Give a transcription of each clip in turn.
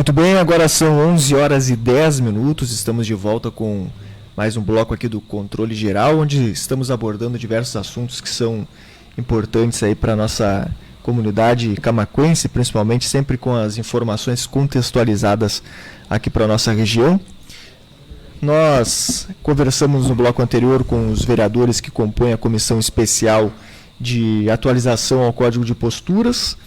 Muito bem, agora são 11 horas e 10 minutos, estamos de volta com mais um bloco aqui do Controle Geral, onde estamos abordando diversos assuntos que são importantes aí para a nossa comunidade camaquense, principalmente sempre com as informações contextualizadas aqui para a nossa região. Nós conversamos no bloco anterior com os vereadores que compõem a Comissão Especial de Atualização ao Código de Posturas.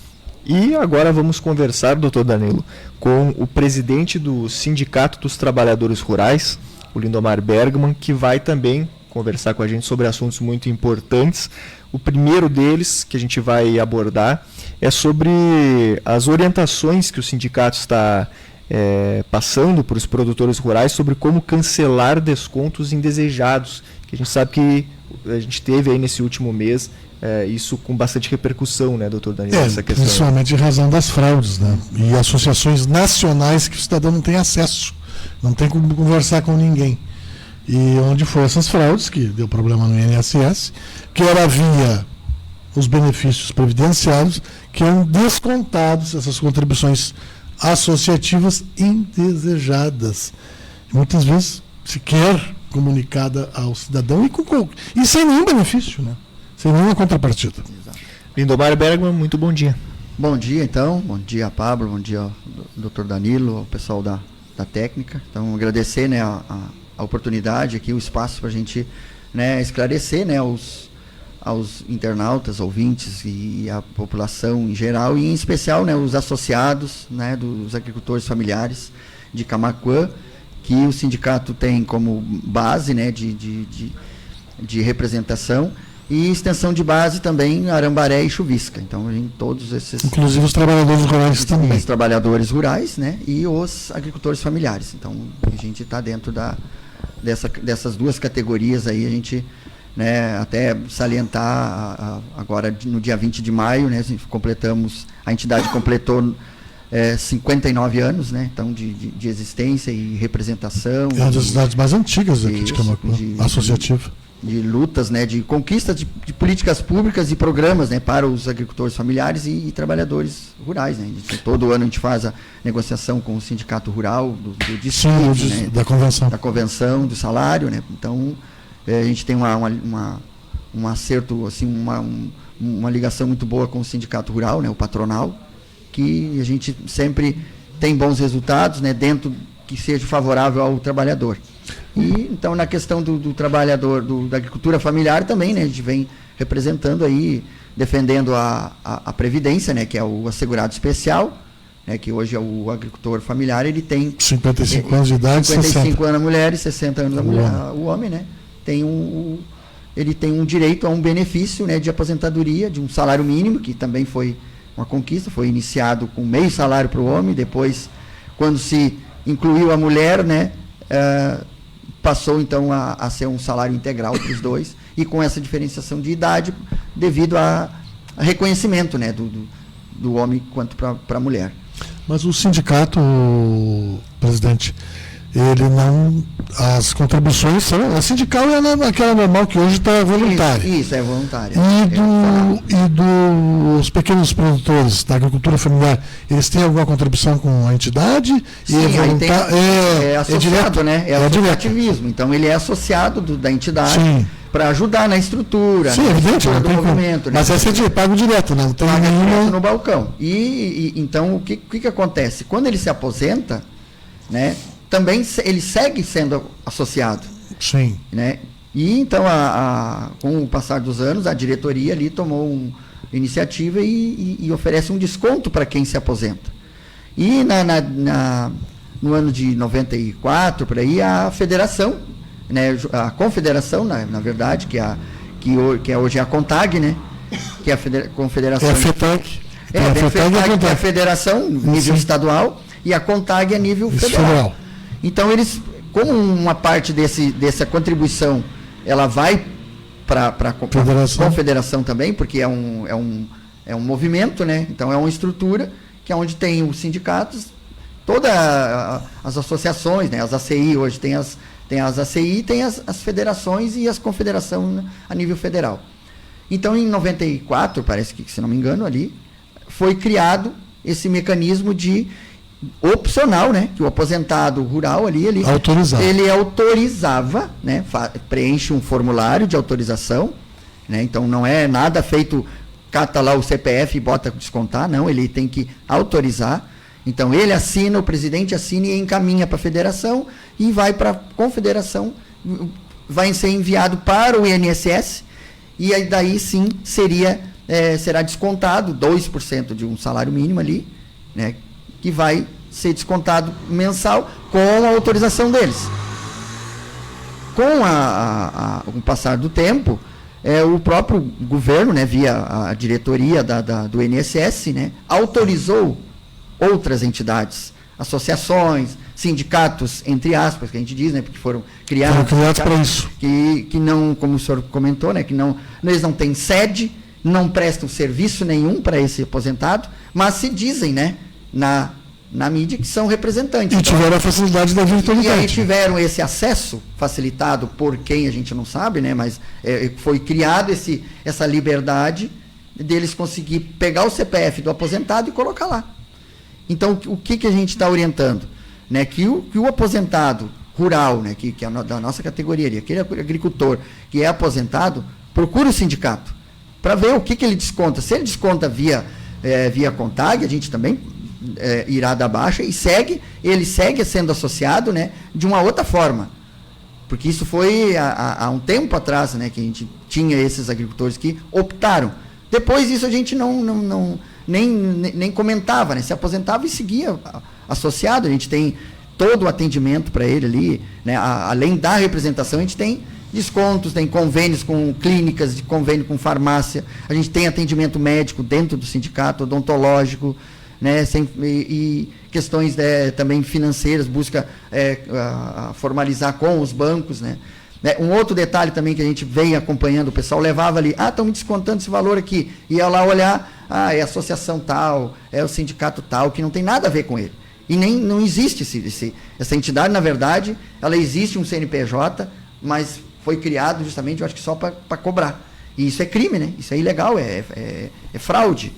E agora vamos conversar, doutor Danilo, com o presidente do Sindicato dos Trabalhadores Rurais, o Lindomar Bergman, que vai também conversar com a gente sobre assuntos muito importantes. O primeiro deles que a gente vai abordar é sobre as orientações que o sindicato está passando para os produtores rurais sobre como cancelar descontos indesejados, que a gente sabe que a gente teve aí nesse último mês isso com bastante repercussão, né, doutor Danilo, essa questão. Principalmente em razão das fraudes, né? E associações nacionais que o cidadão não tem acesso, não tem como conversar com ninguém. E onde foi essas fraudes, que deu problema no INSS, que era via os benefícios previdenciários, que eram descontados essas contribuições associativas indesejadas. E muitas vezes sequer comunicada ao cidadão e sem nenhum benefício, né? Sem nenhuma contrapartida. Lindomar Bergman, muito bom dia. Bom dia, então. Bom dia, Pablo. Bom dia, doutor Danilo, ao pessoal da técnica. Então, agradecer, né, a oportunidade aqui, o espaço para a gente, né, esclarecer, né, aos internautas, ouvintes e a população em geral, e em especial, né, os associados, né, dos agricultores familiares de Camaquã, que o sindicato tem como base, né, de representação, e extensão de base também Arambaré e Chuvisca. Então, em todos esses... Inclusive os trabalhadores rurais também. Os trabalhadores rurais, né, e os agricultores familiares. Então, a gente está dentro dessas duas categorias aí, a gente, né, até salientar agora no dia 20 de maio, né, a entidade completou 59 anos, né, então, de existência e representação. É uma das cidades mais antigas aqui de Camaquã, associativa. De lutas, né, de conquistas de políticas públicas e programas, né, para os agricultores familiares e trabalhadores rurais, né. Todo ano a gente faz a negociação com o sindicato rural do distrito, sim, né, da convenção do salário, né. Então a gente tem um acerto, assim, uma ligação muito boa com o sindicato rural, né, o patronal, que a gente sempre tem bons resultados, né, dentro que seja favorável ao trabalhador. E então, na questão do trabalhador, da agricultura familiar também, né, a gente vem representando aí, defendendo a Previdência, né, que é o assegurado especial, né, que hoje é o agricultor familiar, ele tem 55 anos de idade, 55 anos a mulher e 60 anos o homem, né, ele tem um direito a um benefício, né, de aposentadoria, de um salário mínimo, que também foi uma conquista, foi iniciado com meio salário para o homem, depois, quando se incluiu a mulher, né, passou então a ser um salário integral para os dois, e com essa diferenciação de idade devido a reconhecimento, né, do homem quanto para a mulher. Mas o sindicato, presidente, ele não... As contribuições são... A sindical é aquela normal que hoje está voluntária. Isso, é voluntária. E dos pequenos produtores da agricultura familiar, eles têm alguma contribuição com a entidade? Sim, é associado, né? É associativismo. Então, ele é associado da entidade para ajudar na estrutura, sim, evidente, do movimento. Mas né? É pago direto, não tem nenhuma... no balcão. E então, o que acontece? Quando ele se aposenta, né, também ele segue sendo associado. Sim. Né? E então, com o passar dos anos, a diretoria ali tomou uma iniciativa e oferece um desconto para quem se aposenta. E no ano de 94, por aí, a federação, né, a confederação, na verdade, que hoje é a CONTAG, né, que é a confederação... É a FETAG. Que é a federação nível estadual, e a CONTAG é nível federal. Então, eles, como uma parte dessa contribuição, ela vai para a confederação também, porque é um movimento, né? Então, é uma estrutura que é onde tem os sindicatos, todas as associações, né? As ACI, hoje tem as ACI, tem as federações e as confederações a nível federal. Então, em 94, parece que, se não me engano, ali, foi criado esse mecanismo de opcional, né? Que o aposentado rural ali, ele autorizava, né? Preenche um formulário de autorização, né? Então não é nada feito, cata lá o CPF e bota descontar, não, ele tem que autorizar. Então ele assina, o presidente assina e encaminha para a federação e vai para a confederação, vai ser enviado para o INSS e aí daí sim será descontado 2% de um salário mínimo ali, né? Que vai ser descontado mensal com a autorização deles. Com o passar do tempo, o próprio governo, né, via a diretoria do INSS, né, autorizou outras entidades, associações, sindicatos, entre aspas, que a gente diz, né, porque foram criados para isso. Que não, como o senhor comentou, né, eles não têm sede, não prestam serviço nenhum para esse aposentado, mas se dizem, né, na mídia que são representantes. E tiveram a facilidade da virtualidade. E aí tiveram esse acesso facilitado por quem a gente não sabe, né, mas foi criado essa liberdade deles conseguir pegar o CPF do aposentado e colocar lá. Então, o que a gente está orientando? Né, que o aposentado rural, né, que é da nossa categoria ali, aquele agricultor que é aposentado, procure o sindicato para ver o que ele desconta. Se ele desconta via CONTAG, a gente também irá dar baixa e ele segue sendo associado, né, de uma outra forma. Porque isso foi há um tempo atrás, né, que a gente tinha esses agricultores que optaram. Depois disso a gente nem comentava, né, se aposentava e seguia associado. A gente tem todo o atendimento para ele ali, né, além da representação, a gente tem descontos, tem convênios com clínicas, convênio com farmácia, a gente tem atendimento médico dentro do sindicato, odontológico, né, e questões também financeiras, busca formalizar com os bancos, né. Um outro detalhe também que a gente vem acompanhando, o pessoal levava ali, estão me descontando esse valor aqui, ia lá olhar, é a associação tal, é o sindicato tal, que não tem nada a ver com ele. E não existe essa entidade, na verdade, ela existe um CNPJ, mas foi criado justamente, eu acho que só para cobrar. E isso é crime, né? Isso é ilegal, é fraude.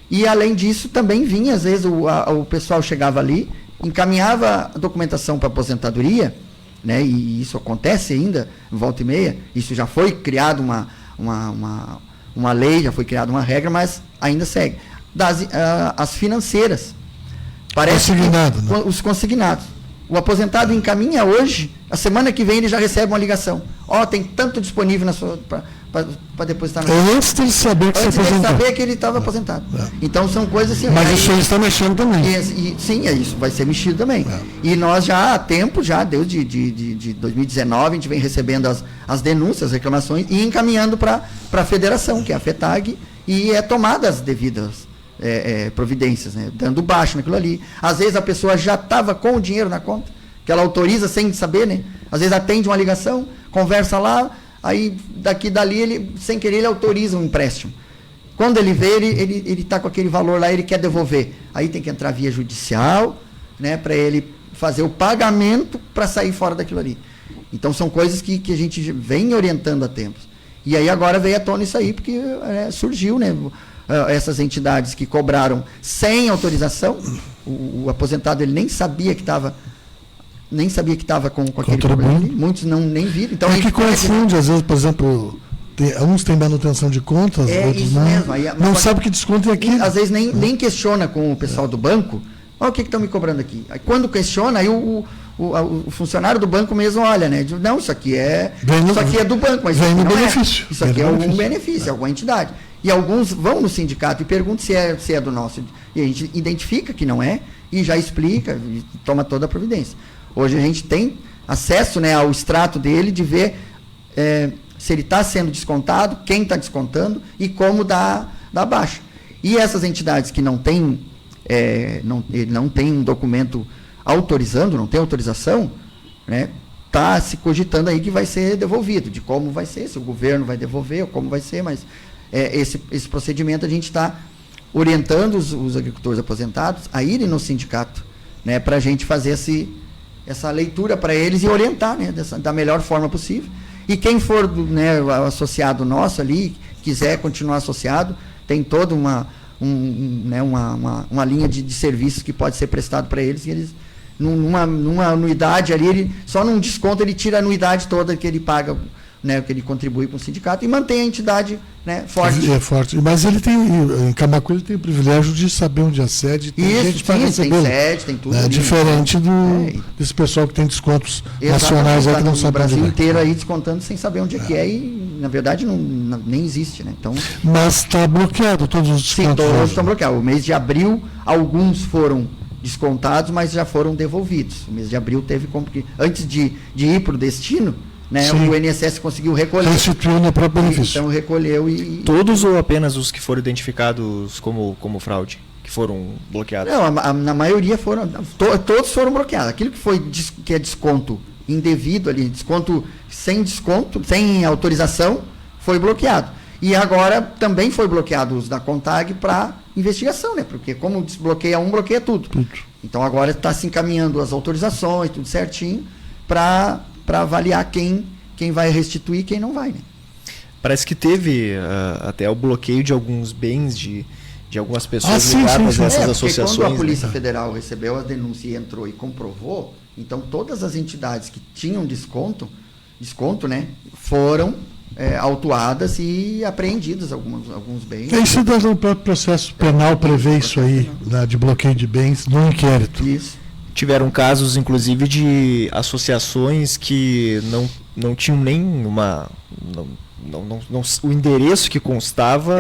E, além disso, também vinha, às vezes, o pessoal chegava ali, encaminhava a documentação para aposentadoria, né, e isso acontece ainda, volta e meia, isso já foi criado uma lei, já foi criada uma regra, mas ainda segue. As financeiras. Parece consignado, né? Os consignados. O aposentado encaminha hoje, a semana que vem ele já recebe uma ligação. Tem tanto disponível para depositar na sua. Antes de saber que Antes de saber que ele estava aposentado. Então são coisas assim. Mas isso está mexendo também. Sim, isso vai ser mexido também. E nós já há tempo, desde de 2019, a gente vem recebendo as denúncias, as reclamações e encaminhando para a federação, que é a FETAG, e tomada as devidas providências, né, dando baixo naquilo ali. Às vezes a pessoa já estava com o dinheiro na conta, que ela autoriza sem saber, né? Às vezes atende uma ligação, conversa lá, aí dali, ele, sem querer, ele autoriza um empréstimo. Quando ele vê, ele está com aquele valor lá, ele quer devolver. Aí tem que entrar via judicial, né, para ele fazer o pagamento para sair fora daquilo ali. Então são coisas que a gente vem orientando há tempos. E aí agora veio à tona isso aí, porque surgiu, né, essas entidades que cobraram sem autorização, o aposentado ele nem sabia que estava com aquele problema. Muitos nem viram. Então, que confunde, às vezes, por exemplo, uns têm manutenção de contas, outros não. Mesmo. Não sabe que desconto é aqui. Às vezes nem questiona com o pessoal do banco, o que estão me cobrando aqui. Aí, quando questiona, aí o funcionário do banco mesmo olha, né? Diz, não, isso aqui é do banco, mas vem no benefício. Isso aqui é algum benefício, alguma entidade. E alguns vão no sindicato e perguntam se é do nosso. E a gente identifica que não é, e já explica, e toma toda a providência. Hoje a gente tem acesso, né, ao extrato dele, de ver se ele está sendo descontado, quem está descontando e como dá baixa. E essas entidades que não têm um documento autorizando, não tem autorização, né, está se cogitando aí que vai ser devolvido, de como vai ser, se o governo vai devolver ou como vai ser, mas esse procedimento a gente está orientando os agricultores aposentados a irem no sindicato, né, para a gente fazer essa leitura para eles e orientar, né, da melhor forma possível. E quem for, né, associado nosso ali, quiser continuar associado, tem toda né, uma linha de serviços que pode ser prestado para eles, e eles, numa anuidade ali, só num desconto ele tira a anuidade toda que ele paga, né, que ele contribui para o sindicato, e mantém a entidade, né, forte. É forte. Mas ele tem, em Camacuã, ele tem o privilégio de saber onde é a sede. Tem gente para receber. Tem sede, tem tudo. É diferente desse pessoal que tem descontos nacionais aí que não sabe onde é. O Brasil inteiro aí descontando sem saber onde é que é, e na verdade nem existe, né? Então, mas está bloqueado todos os descontos. Sim, todos estão bloqueados. O mês de abril, alguns foram descontados, mas já foram devolvidos. O mês de abril teve como que, antes de ir para o destino, né, o INSS conseguiu recolher. Restituiu no próprio benefício. Então recolheu e... Todos ou apenas os que foram identificados como fraude, que foram bloqueados? Não, na maioria foram... todos foram bloqueados. Aquilo que é desconto indevido ali, desconto, sem autorização, foi bloqueado. E agora também foi bloqueado os da Contag para investigação, né? Porque como desbloqueia um, bloqueia tudo. Então agora está se encaminhando as autorizações, tudo certinho, para avaliar quem vai restituir e quem não vai, né? Parece que teve até o bloqueio de alguns bens de algumas pessoas ligadas a essas associações. Quando a Polícia Federal recebeu a denúncia e entrou e comprovou, então todas as entidades que tinham desconto, né, foram autuadas e apreendidas alguns bens. Isso no próprio processo penal prevê isso aí, né, de bloqueio de bens no inquérito. Isso. Tiveram casos, inclusive, de associações que não tinham nem o endereço que constava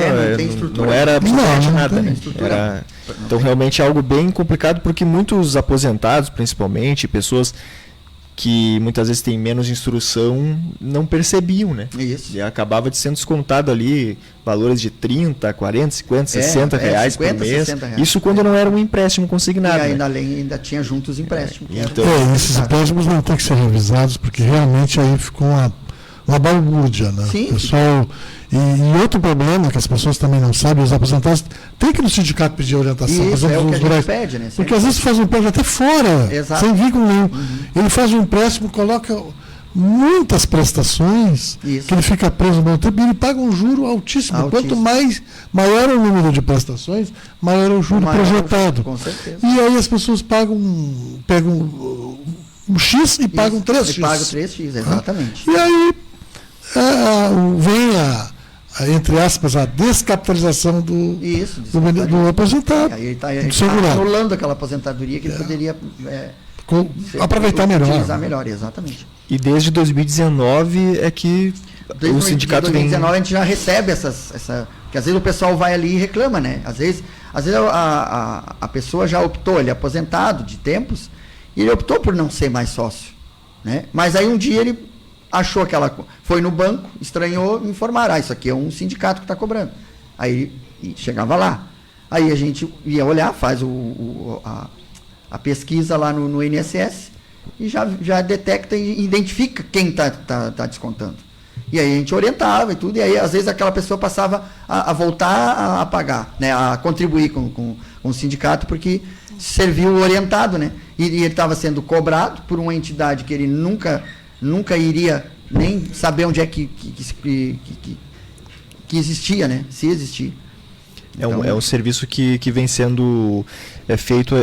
não era absolutamente nada. Né? Então, realmente é algo bem complicado, porque muitos aposentados, principalmente, pessoas que muitas vezes têm menos instrução, não percebiam, né? Isso. E acabava de sendo descontado ali valores de 30, 40, 50, 60 reais 50, por mês. Reais. Isso quando não era um empréstimo consignado. E ainda tinha junto os empréstimos. Esses empréstimos não têm que ser revisados, porque realmente aí ficou uma balbúrdia, né? Sim. Pessoal, e outro problema que as pessoas também não sabem, os aposentados têm que ir no sindicato pedir orientação. Isso, é o que a gente pede, né? Porque às vezes faz um empréstimo até fora, sem vínculo nenhum. Ele faz um empréstimo, coloca muitas prestações, que ele fica preso no bom tempo, e ele paga um juro altíssimo. Quanto maior é o número de prestações, maior é o juro projetado. Com certeza. E aí as pessoas pegam um X e pagam 3X. E pagam 3X, exatamente. E aí vem entre aspas, a descapitalização do aposentado. Aí ele está anulando aquela aposentadoria que ele poderia aproveitar melhor. Utilizar melhor, exatamente. E desde 2019 é que o sindicato vem... Desde 2019 a gente já recebe que às vezes o pessoal vai ali e reclama, né? Às vezes a pessoa já optou, ele é aposentado de tempos, e ele optou por não ser mais sócio, né? Mas aí um dia ele achou foi no banco, estranhou, me informaram, isso aqui é um sindicato que está cobrando. Aí chegava lá. Aí a gente ia olhar, faz a pesquisa lá no INSS e já detecta e identifica quem está descontando. E aí a gente orientava e tudo, e aí às vezes aquela pessoa passava a voltar a pagar, né, a contribuir com o sindicato, porque serviu orientado, né? E ele estava sendo cobrado por uma entidade que ele nunca iria nem saber onde é que existia, né? Se existia. Então, é um serviço que vem sendo feito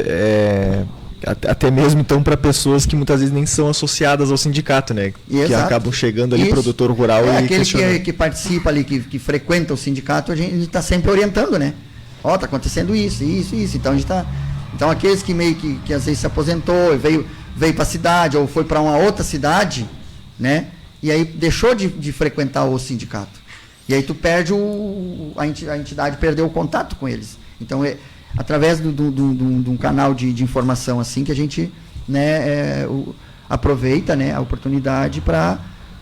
até mesmo então para pessoas que muitas vezes nem são associadas ao sindicato, né? Exato. Que acabam chegando ali, produtor rural, e aquele que participa ali, que frequenta o sindicato, a gente está sempre orientando, né? Tá acontecendo isso. Então a gente está... Então aqueles que meio que às vezes se aposentou, veio para a cidade ou foi para uma outra cidade, né? E aí deixou de frequentar o sindicato. E aí tu perde a entidade perdeu o contato com eles. Então através de um canal de informação assim que a gente, né, aproveita, né, a oportunidade para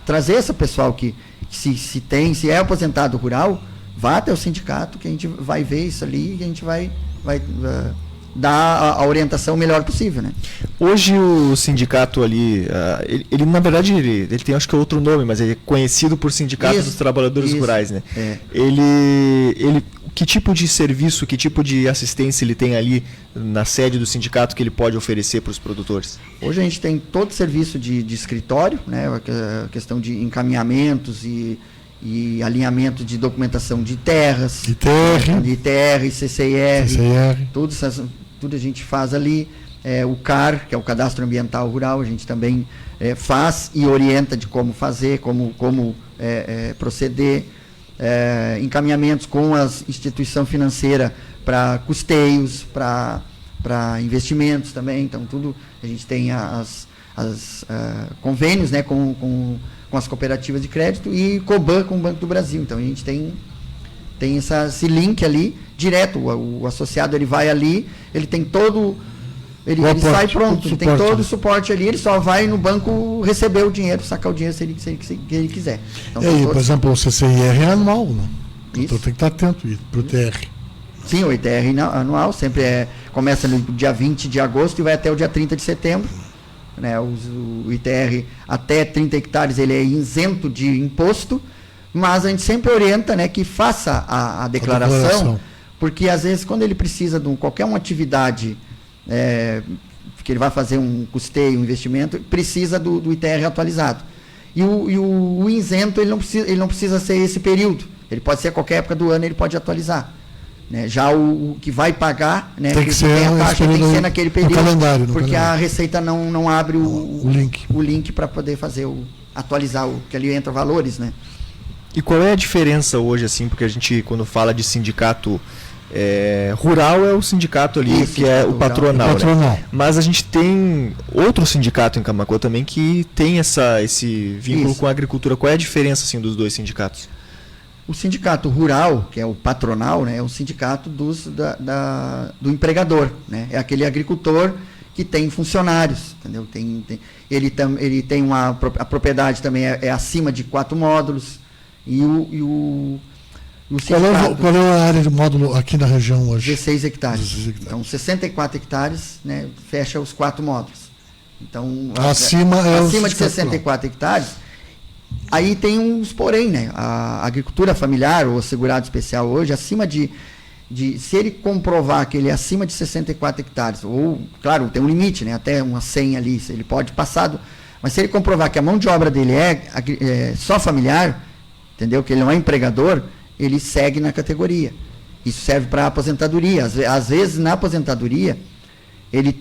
trazer esse pessoal que se é aposentado rural, vá até o sindicato que a gente vai ver isso ali e a gente vai dar a orientação melhor possível, né? Hoje o sindicato ali, ele na verdade ele tem, acho que outro nome, mas ele é conhecido por Sindicato dos Trabalhadores Rurais, né? Ele que tipo de serviço, que tipo de assistência ele tem ali na sede do sindicato que ele pode oferecer para os produtores? Hoje a gente tem todo o serviço de escritório, né? A questão de encaminhamentos e e alinhamento de documentação de terras, ITR, CCIR, tudo a gente faz ali. O CAR, que é o Cadastro Ambiental Rural, a gente também faz e orienta de como fazer, como proceder. Encaminhamentos com a instituição financeira para custeios, para investimentos também. Então, tudo a gente tem as convênios, né, com as cooperativas de crédito e COBAN com o Banco do Brasil. Então, a gente tem esse link ali direto. O associado ele vai ali, ele tem todo... Ele sai pronto, ele tem todo o suporte ali, ele só vai no banco receber o dinheiro, sacar o dinheiro se ele quiser. Então, por exemplo, o CCIR é anual, né? Então tem que estar atento para o ITR. Sim, o ITR anual sempre começa no dia 20 de agosto e vai até o dia 30 de setembro. Né? O ITR até 30 hectares ele é isento de imposto, mas a gente sempre orienta, né, que faça a declaração, porque às vezes quando ele precisa de qualquer uma atividade que ele vai fazer um custeio, um investimento, precisa do ITR atualizado. E o isento ele não precisa ser esse período. Ele pode ser a qualquer época do ano, ele pode atualizar. Né? Já o que vai pagar, né, tem que ser a taxa tem que ser naquele período, porque a Receita não abre o link para poder fazer atualizar que ali entra valores, né? E qual é a diferença hoje, assim, porque a gente, quando fala de sindicato rural, é o sindicato ali, que é o patronal. Né? Mas a gente tem outro sindicato em Camaquã também que tem esse vínculo com a agricultura. Qual é a diferença, assim, dos dois sindicatos? O sindicato rural, que é o patronal, né, é o sindicato do empregador, né? É aquele agricultor que tem funcionários, entendeu? Ele tem a propriedade também é acima de 4 módulos e o sindicato, qual é a área de módulo aqui na região hoje? 16 hectares. Então, 64 hectares, né, fecha os 4 módulos. Então, acima de 64 hectares. Aí tem uns porém, né? A agricultura familiar ou segurado especial hoje, acima se ele comprovar que ele é acima de 64 hectares, ou, claro, tem um limite, né? Até umas 100 ali, ele pode passar, mas se ele comprovar que a mão de obra dele é só familiar, entendeu? Que ele não é empregador, ele segue na categoria. Isso serve para aposentadoria. Às vezes, na aposentadoria, ele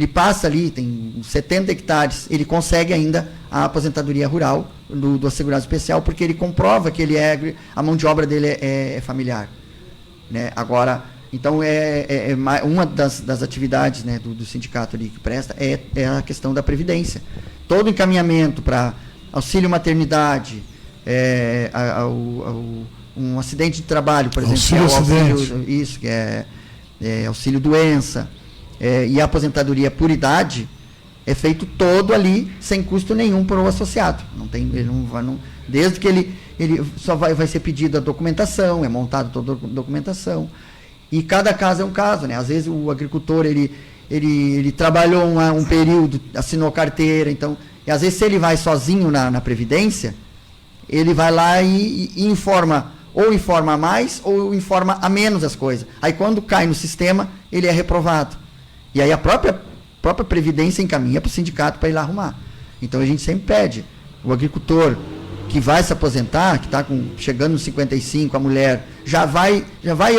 passa ali, tem 70 hectares, ele consegue ainda a aposentadoria rural do assegurado especial, porque ele comprova que a mão de obra dele é familiar. Né? Agora, então, uma das atividades, né, do sindicato ali que presta é a questão da previdência. Todo encaminhamento para auxílio maternidade, um acidente de trabalho, por exemplo, que é auxílio doença, e a aposentadoria por idade é feito todo ali sem custo nenhum para o associado. Desde que ele só vai ser pedida a documentação, é montada toda a documentação. E cada caso é um caso, né? Às vezes o agricultor ele trabalhou um período, assinou carteira, então, e às vezes se ele vai sozinho na previdência, ele vai lá e informa, ou informa mais ou informa a menos as coisas. Aí quando cai no sistema, ele é reprovado. E aí a própria Previdência encaminha para o sindicato para ir lá arrumar. Então a gente sempre pede, o agricultor que vai se aposentar, que está chegando nos 55, a mulher, já vai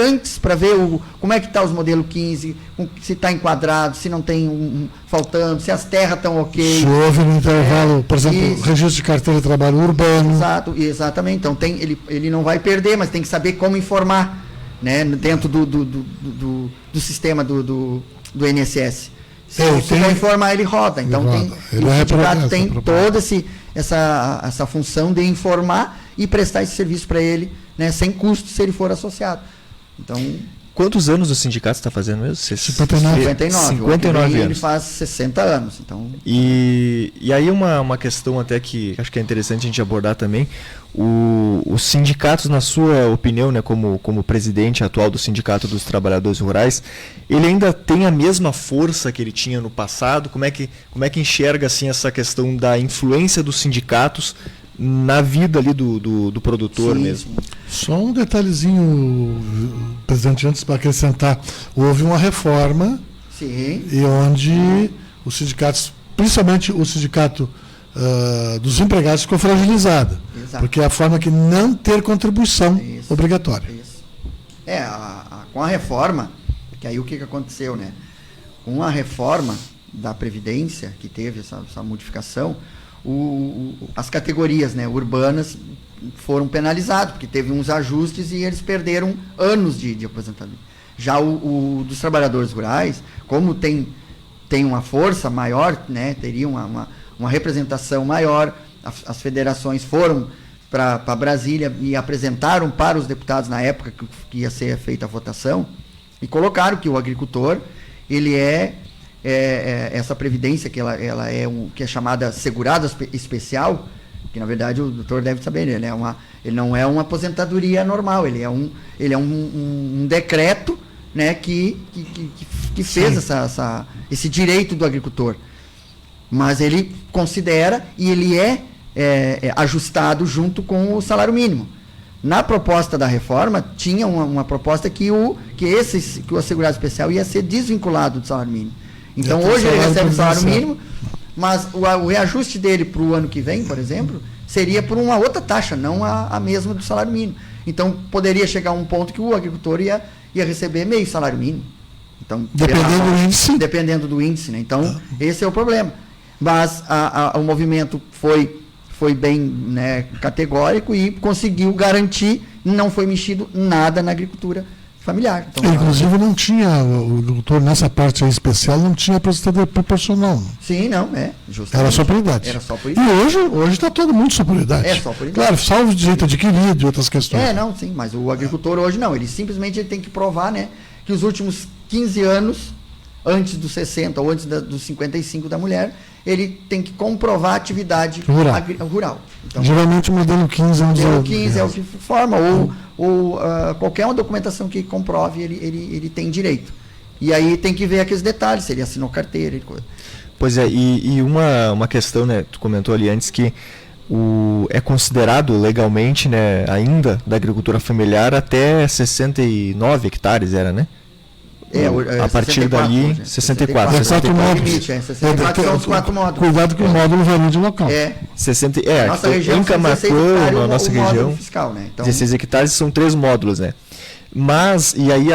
antes para ver como é que está os modelos 15, se está enquadrado, se não tem faltando, se as terras estão ok. Se houve no intervalo, por exemplo, registro de carteira de trabalho urbano. Exatamente. Então ele não vai perder, mas tem que saber como informar, né, dentro do sistema do INSS. Se não informar, ele roda. Então, o sindicato tem toda essa função de informar e prestar esse serviço para ele, né, sem custo, se ele for associado. Então, quantos anos o sindicato está fazendo mesmo? 59 anos. Ele faz 60 anos. Então. E aí uma questão até que acho que é interessante a gente abordar também. Os sindicatos, na sua opinião, né, como presidente atual do Sindicato dos Trabalhadores Rurais, ele ainda tem a mesma força que ele tinha no passado? Como é que enxerga assim, essa questão da influência dos sindicatos na vida ali do produtor? Sim, mesmo? Só um detalhezinho, presidente, antes para acrescentar. Houve uma reforma, sim, e onde os sindicatos, principalmente o sindicato dos empregados ficou fragilizada. Exato. Porque é a forma que não ter contribuição obrigatória. Isso. Com a reforma, que aí o que aconteceu, né? Com a reforma da Previdência, que teve essa modificação, as categorias, né, urbanas foram penalizadas, porque teve uns ajustes e eles perderam anos de aposentadoria. Já o dos trabalhadores rurais, como tem uma força maior, né, teria uma representação maior, as federações foram para Brasília e apresentaram para os deputados na época que ia ser feita a votação, e colocaram que o agricultor, ele essa previdência que ela que é chamada segurado especial, que na verdade o doutor deve saber, ele não é uma aposentadoria normal, ele é um decreto, né, que fez esse direito do agricultor, mas ele considera e ele é ajustado junto com o salário mínimo. Na proposta da reforma, tinha uma proposta que o assegurado especial ia ser desvinculado do salário mínimo. Então, hoje ele recebe o salário mínimo, mas o reajuste dele para o ano que vem, por exemplo, seria por uma outra taxa, não a mesma do salário mínimo. Então, poderia chegar a um ponto que o agricultor ia receber meio salário mínimo. Então, dependendo do índice. Né? Então, esse é o problema. Mas o movimento foi bem, né, categórico e conseguiu garantir, não foi mexido nada na agricultura familiar. Então, inclusive não tinha, o agricultor nessa parte aí especial não tinha aposentadoria proporcional. Não. Sim, não, justamente. Era só por idade. E hoje está todo mundo só por idade. Só por idade. Claro, salvo o direito adquirido e outras questões. Sim, mas o agricultor hoje não, ele simplesmente tem que provar, né, que os últimos 15 anos, antes dos 60 ou antes dos 55 da mulher, ele tem que comprovar a atividade rural. Então, geralmente o modelo 15 é um modelo 15 é o que forma, ou qualquer uma documentação que comprove, ele tem direito. E aí tem que ver aqueles detalhes, se ele assinou carteira e coisa. Pois é, e uma questão, né, tu comentou ali antes que é considerado legalmente, né, ainda da agricultura familiar até 69 hectares, era, né? A partir dali, 64. 64 módulos. 64 são os 4 módulos. Cuidado que o módulo varia de local. Nossa região, em Camaquã, na nossa região, fiscal, né? Então, 16 hectares são 3 módulos, né? Mas, e aí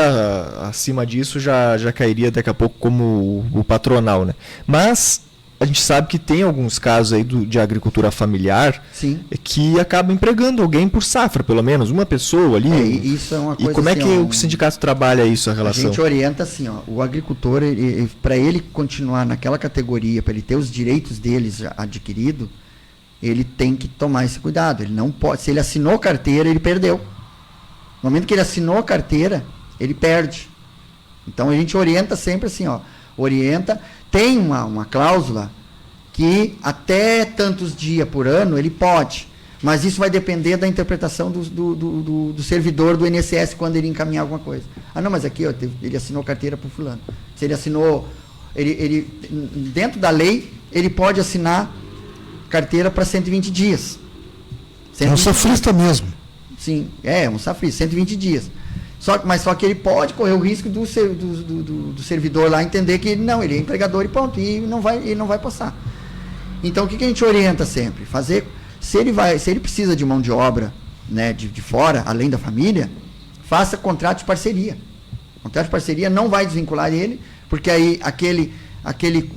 acima disso já cairia daqui a pouco como o patronal, né? Mas a gente sabe que tem alguns casos aí de agricultura familiar. Sim. Que acaba empregando alguém por safra, pelo menos, uma pessoa ali. Isso é uma coisa. E como é que o sindicato trabalha isso, a relação? A gente orienta assim, o agricultor, para ele continuar naquela categoria, para ele ter os direitos deles adquiridos, ele tem que tomar esse cuidado. Ele não pode, se ele assinou carteira, ele perdeu. No momento que ele assinou a carteira, ele perde. Então a gente orienta sempre assim, tem uma cláusula que até tantos dias por ano ele pode, mas isso vai depender da interpretação do servidor do INSS quando ele encaminhar alguma coisa. Não, mas aqui ele assinou carteira para o fulano. Se ele assinou, ele dentro da lei, ele pode assinar carteira para 120 dias. É um safrista mesmo. Sim, um safrista, 120 dias. Só que ele pode correr o risco do servidor lá entender que ele é empregador e pronto, e não vai passar. Então o que a gente orienta sempre? Se ele precisa de mão de obra, né, de fora, além da família, faça contrato de parceria. O contrato de parceria não vai desvincular ele, porque aí aquele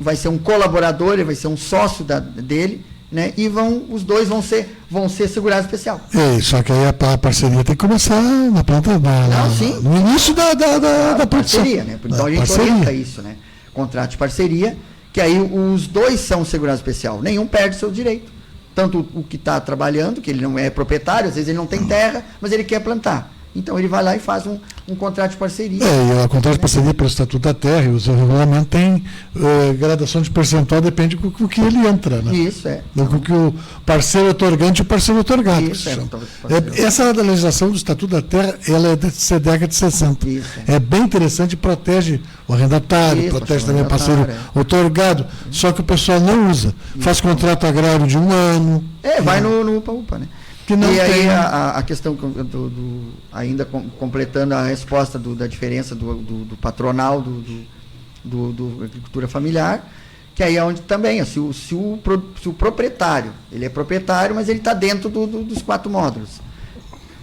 vai ser um colaborador, ele vai ser um sócio dele, né, e os dois vão ser segurado especial. Só que aí a parceria tem que começar na planta no início da produção. Parceria, né? Então a gente orienta isso, né? Contrato de parceria, que aí os dois são segurado especial, nenhum perde seu direito. Tanto o que está trabalhando, que ele não é proprietário, às vezes ele não tem terra, mas ele quer plantar. Então ele vai lá e faz um contrato de parceria. E o contrato de parceria pelo Estatuto da Terra e o seu regulamento tem gradação de percentual, depende do que ele entra. Né? Isso, do que o parceiro otorgante e o parceiro otorgado. Isso, essa legislação do Estatuto da Terra, ela é da década de 60. Isso, é bem interessante, protege o arrendatário, protege também o parceiro otorgado, só que o pessoal não usa. Faz contrato agrário de 1 ano. Vai no UPA, né? E aí a questão ainda completando a resposta da diferença do patronal do agricultura familiar, Que aí é onde também, se o proprietário, ele é proprietário, mas ele está dentro dos 4 módulos.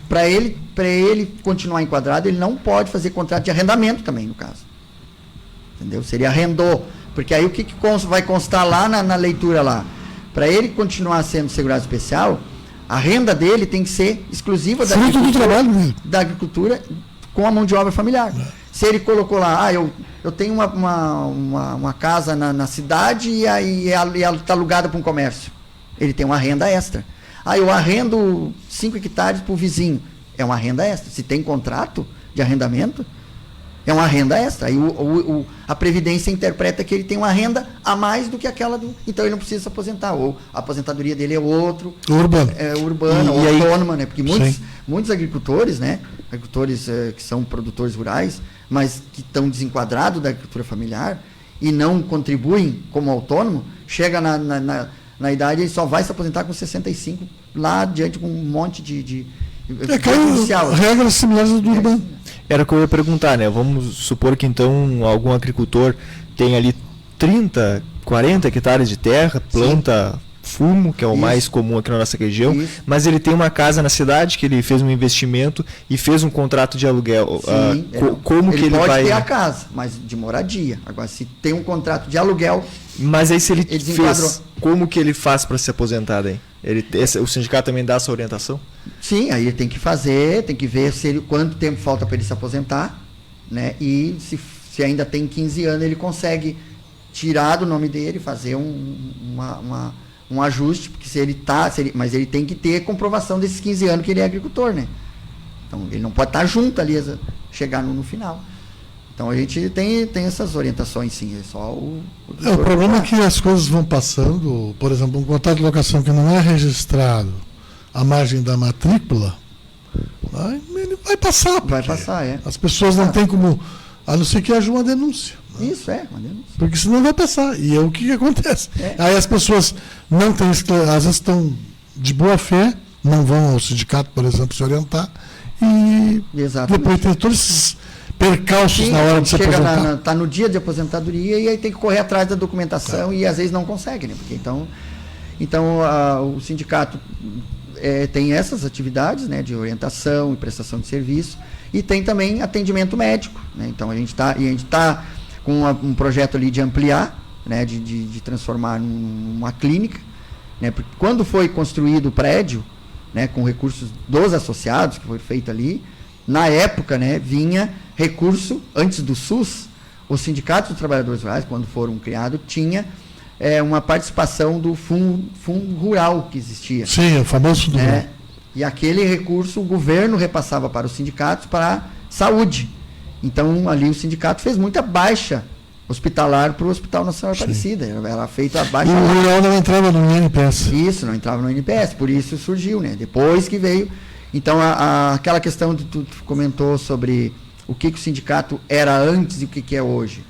Para ele continuar enquadrado, ele não pode fazer contrato de arrendamento também, no caso. Entendeu? Seria arrendou. Porque aí o que vai constar lá na leitura lá? Para ele continuar sendo segurado especial, a renda dele tem que ser exclusiva da agricultura com a mão de obra familiar. Se ele colocou lá, eu tenho uma casa na cidade e aí ela está alugada para um comércio. Ele tem uma renda extra. Eu arrendo 5 hectares para o vizinho. É uma renda extra. Se tem contrato de arrendamento, é uma renda extra. Aí a Previdência interpreta que ele tem uma renda a mais do que aquela do. Então ele não precisa se aposentar. Ou a aposentadoria dele é outro. Urbana, ou autônoma, né? Porque muitos agricultores, né? Agricultores que são produtores rurais, mas que estão desenquadrados da agricultura familiar e não contribuem como autônomo, chega na idade, ele só vai se aposentar com 65, lá adiante com um monte de regras similares do urbano. Era o que eu ia perguntar, né? Vamos supor que então algum agricultor tem ali 30, 40 hectares de terra, planta fumo, que é o mais comum aqui na nossa região, mas ele tem uma casa na cidade que ele fez um investimento e fez um contrato de aluguel. Como que ele vai... Ele pode ter a casa, mas de moradia. Agora, se tem um contrato de aluguel... Mas aí se ele fez, como que ele faz para se aposentar daí? O sindicato também dá essa orientação? Sim, aí ele tem que fazer, tem que ver quanto tempo falta para ele se aposentar, né? E se ainda tem 15 anos, ele consegue tirar do nome dele, fazer um ajuste, porque mas ele tem que ter comprovação desses 15 anos que ele é agricultor, né? Então ele não pode estar junto ali, chegar no final. Então a gente tem essas orientações, sim. É só o problema é que as coisas vão passando. Por exemplo, um contrato de locação que não é registrado à margem da matrícula, ele vai passar. Vai passar, é. As pessoas não têm como, a não ser que haja uma denúncia. Isso, uma denúncia. Porque senão vai passar. E é o que acontece. Aí as pessoas não têm, às vezes estão de boa fé, não vão ao sindicato, por exemplo, se orientar, e depois tem todos esses percalços na hora de se aposentar. Está no dia de aposentadoria e aí tem que correr atrás da documentação e às vezes não consegue, né? Porque então o sindicato tem essas atividades, né, de orientação e prestação de serviço, e tem também atendimento médico, né? Então a gente está com um projeto ali de ampliar, né, de transformar numa clínica, né? Porque quando foi construído o prédio, né, com recursos dos associados, que foi feito ali, na época, né, vinha recurso, antes do SUS, os sindicatos dos trabalhadores rurais, quando foram criados, tinha uma participação do fundo rural que existia. Sim, o famoso fundo rural. E aquele recurso o governo repassava para os sindicatos para saúde. Então, ali o sindicato fez muita baixa hospitalar para o Hospital Nacional Aparecida. Era feita a baixa. E o rural não entrava no INPS. Isso, não entrava no INPS, por isso surgiu, né? Depois que veio. Então, aquela questão que tu comentou sobre o que o sindicato era antes e o que é hoje.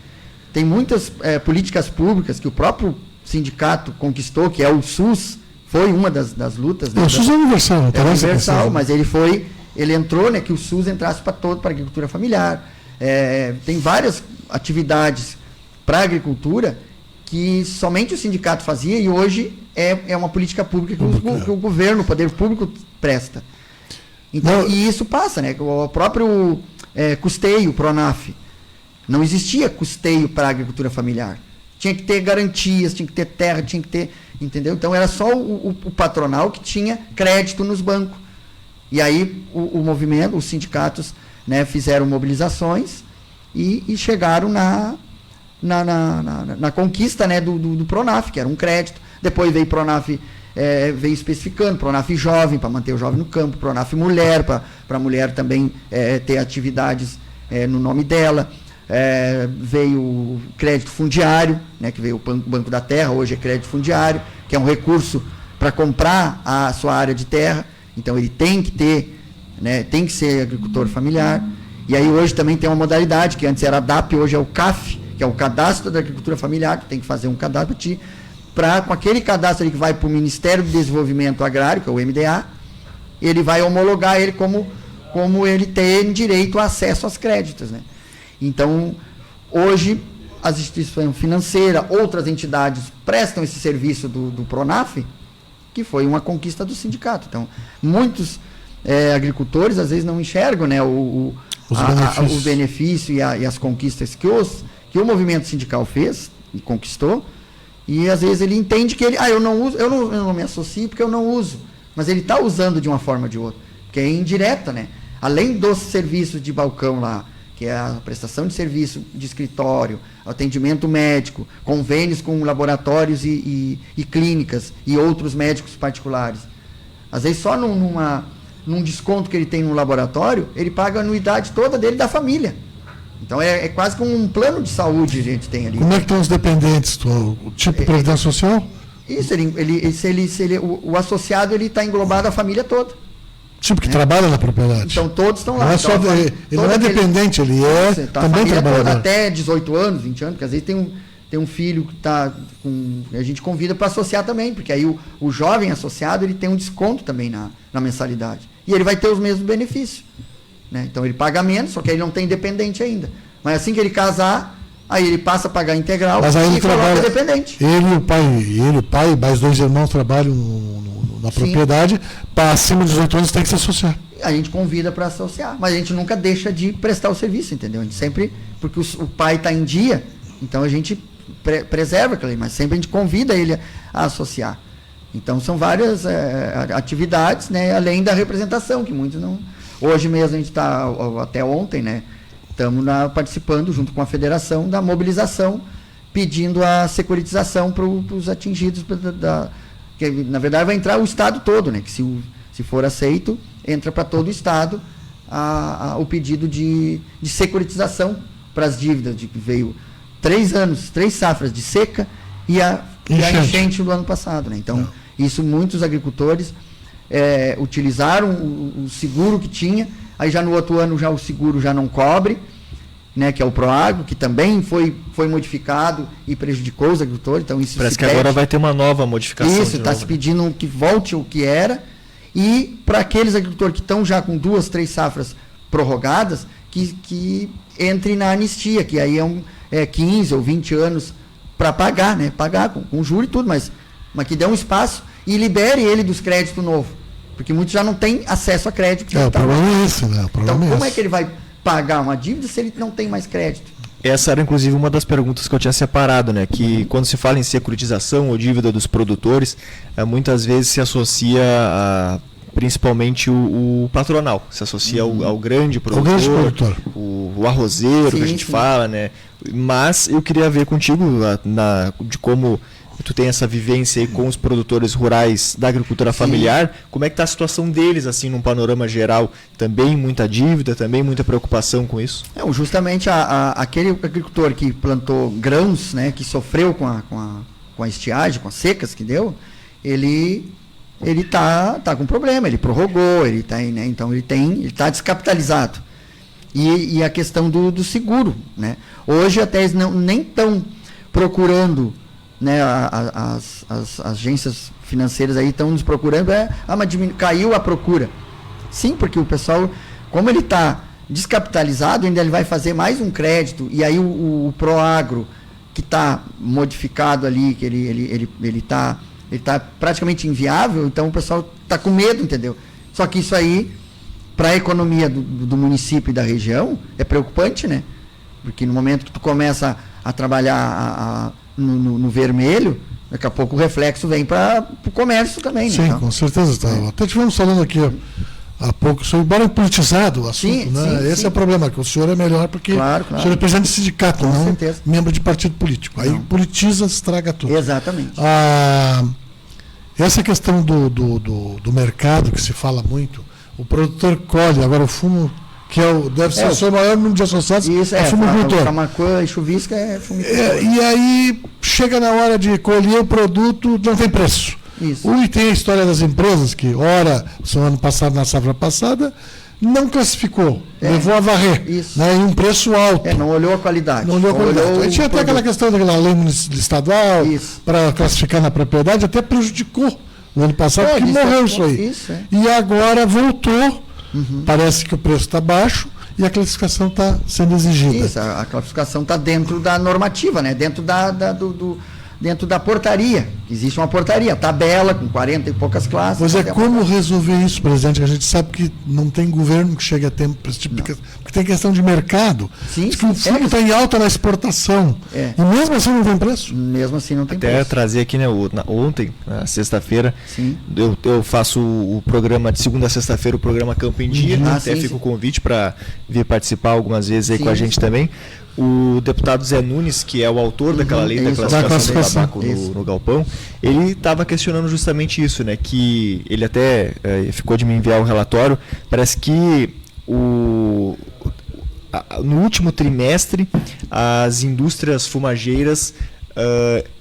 Tem muitas políticas públicas que o próprio sindicato conquistou, que é o SUS, foi uma das lutas. Né? O SUS é universal. É universal, mas ele entrou, né, que o SUS entrasse para a agricultura familiar. Tem várias atividades para a agricultura que somente o sindicato fazia e hoje é uma política pública que o governo, o poder público presta. Então, e isso passa, né? O próprio custeio, PRONAF. Não existia custeio para a agricultura familiar. Tinha que ter garantias, tinha que ter terra, tinha que ter... Entendeu? Então era só o patronal que tinha crédito nos bancos. E aí o movimento, os sindicatos, né, fizeram mobilizações e chegaram na conquista, né, do PRONAF, que era um crédito. Depois veio PRONAF, veio especificando, PRONAF jovem, para manter o jovem no campo, PRONAF mulher, para a mulher também ter atividades no nome dela. Veio o crédito fundiário, né, que veio o Banco da Terra, hoje é crédito fundiário, que é um recurso para comprar a sua área de terra. Então ele tem que ter, né, tem que ser agricultor familiar. E aí hoje também tem uma modalidade, que antes era a DAP, hoje é o CAF, que é o Cadastro da Agricultura Familiar, que tem que fazer um cadastro com aquele cadastro ali que vai para o Ministério do Desenvolvimento Agrário, que é o MDA, ele vai homologar ele como ele tem direito a acesso aos créditos, né? Então, hoje, as instituições financeiras, outras entidades prestam esse serviço do Pronaf, que foi uma conquista do sindicato. Então, muitos agricultores às vezes não enxergam, né, o benefício e as conquistas que o movimento sindical fez e conquistou, e às vezes ele entende que eu não me associo porque eu não uso, mas ele está usando de uma forma ou de outra, porque é indireta, né? Além dos serviços de balcão lá, que é a prestação de serviço de escritório, atendimento médico, convênios com laboratórios e clínicas e outros médicos particulares. Às vezes só num desconto que ele tem no laboratório, ele paga a anuidade toda dele da família. Então é quase como um plano de saúde a gente tem ali. Como é que estão os dependentes? O tipo de previdência social? Isso, o associado está englobado a família toda. Tipo que trabalha na propriedade. Então todos estão lá. Não é então, só, ele não é dependente, ele também trabalhador. Até 18 anos, 20 anos, porque às vezes tem um filho que está com... A gente convida para associar também, porque aí o jovem associado ele tem um desconto também na mensalidade. E ele vai ter os mesmos benefícios. Né? Então ele paga menos, só que ele não tem dependente ainda. Mas assim que ele casar, aí ele passa a pagar integral. Mas aí ele trabalha dependente. Ele e o pai, mais 2 irmãos trabalham na propriedade, para acima de 18 anos tem que se associar. A gente convida para associar, mas a gente nunca deixa de prestar o serviço, entendeu? A gente sempre, porque o pai está em dia, então a gente preserva aquilo aí, mas sempre a gente convida ele a associar. Então são várias atividades, né, além da representação, que muitos não... Hoje mesmo a gente está, até ontem, né, estamos participando junto com a federação da mobilização, pedindo a securitização para os atingidos que na verdade vai entrar o estado todo, né? Que se for aceito, entra para todo o estado o pedido de securitização para as dívidas, de que veio 3 safras de seca e a enchente do ano passado, né? Então, isso muitos agricultores utilizaram o seguro que tinha, aí já no outro ano já o seguro já não cobre, né, que é o Proagro, que também foi modificado e prejudicou os agricultores. Então isso parece que agora vai ter uma nova modificação. Isso, está se pedindo que volte o que era. E para aqueles agricultores que estão já com 2, 3 safras prorrogadas, que entre na anistia, que aí é 15 ou 20 anos para pagar, né? Pagar com juros e tudo, mas que dê um espaço e libere ele dos créditos novos. Porque muitos já não têm acesso a crédito. O problema é esse, né? Então, como é que ele vai pagar uma dívida se ele não tem mais crédito? Essa era, inclusive, uma das perguntas que eu tinha separado, né? Que quando se fala em securitização ou dívida dos produtores, muitas vezes se associa principalmente o patronal, se associa ao grande produtor, o arrozeiro, que a gente fala, né? Mas eu queria ver contigo de como tu tem essa vivência aí com os produtores rurais da agricultura familiar, como é que está a situação deles, assim, num panorama geral? Também muita dívida, também muita preocupação com isso? Justamente aquele agricultor que plantou grãos, né, que sofreu com a estiagem, com as secas que deu, ele tá com problema, ele prorrogou, ele tá, né, então ele está descapitalizado. E a questão do seguro, né? Hoje até eles nem estão procurando, né, as agências financeiras aí estão nos procurando, mas caiu a procura. Sim, porque o pessoal, como ele está descapitalizado, ainda ele vai fazer mais um crédito, e aí o Proagro, que está modificado ali, que ele tá praticamente inviável, então o pessoal está com medo, entendeu? Só que isso aí, para a economia do município e da região, é preocupante, né? Porque no momento que tu começa a trabalhar no vermelho, daqui a pouco o reflexo vem para o comércio também. Sim, né? Então, com certeza. Até estivemos falando aqui há pouco sobre, embora politizado o assunto, sim, né? Esse é o problema, que o senhor é melhor porque o senhor é presidente de sindicato, com não certeza. Membro de partido político. Aí politiza, estraga tudo. Exatamente. Essa questão do mercado, que se fala muito, o produtor colhe, agora o fumo, que deve ser o seu maior número de associados, isso, é fumicultor. Camaquã e chuvisca é fumicultor. E aí, chega na hora de colher o produto, não tem preço. Isso. E tem a história das empresas, que o ano passado, na safra passada, não classificou, levou a varrer, né, em um preço alto. Não olhou a qualidade. Não olhou a qualidade. Aí tinha até aquela questão daquela lei estadual, para classificar na propriedade, até prejudicou no ano passado, porque morreu isso aí. E agora voltou. Parece que o preço está baixo e a classificação está sendo exigida. Isso, a classificação está dentro da normativa, né? Dentro dentro da portaria. Existe uma portaria, tabela com 40 e poucas classes. Pois é, como resolver isso, presidente? A gente sabe que não tem governo que chegue a tempo para esse tipo de questão, porque tem questão de mercado. Sim, diz que o fumo está em alta na exportação. E mesmo assim não tem preço? Mesmo assim não tem preço. Até trazer aqui, né, ontem, na sexta-feira, eu faço o programa de segunda a sexta-feira, o programa Campo em Dia. Até fica o convite para vir participar algumas vezes aí com a gente também. O deputado Zé Nunes, que é o autor daquela lei da classificação do tabaco no galpão, ele estava questionando justamente isso, né? Que ele até ficou de me enviar o relatório. Parece que no último trimestre as indústrias fumageiras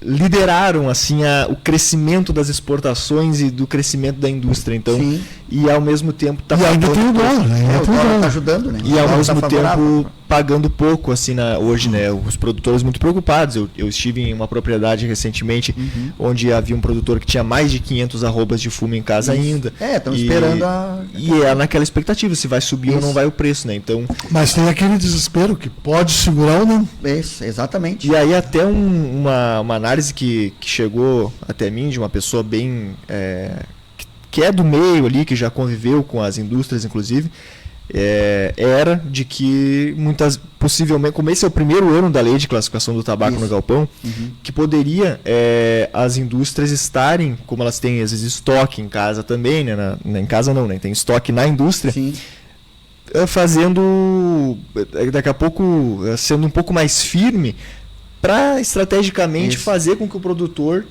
lideraram assim o crescimento das exportações e do crescimento da indústria. Então, e ao mesmo tempo está pagando o dólar, né? O dólar está ajudando, né? E ao mesmo tempo pagando pouco assim hoje, né? Os produtores muito preocupados. Eu estive em uma propriedade recentemente onde havia um produtor que tinha mais de 500 arrobas de fumo em casa ainda. Estão esperando e é naquela expectativa se vai subir ou não vai o preço, né? Então, mas tem aquele desespero que pode segurar ou não. Isso, exatamente. E aí até uma análise que chegou até mim de uma pessoa bem que é do meio ali, que já conviveu com as indústrias, inclusive, era de que possivelmente, como esse é o primeiro ano da lei de classificação do tabaco no galpão, que poderia as indústrias estarem, como elas têm às vezes estoque em casa também, né? Em casa não, né? Tem estoque na indústria, fazendo, daqui a pouco, sendo um pouco mais firme para estrategicamente fazer com que o produtor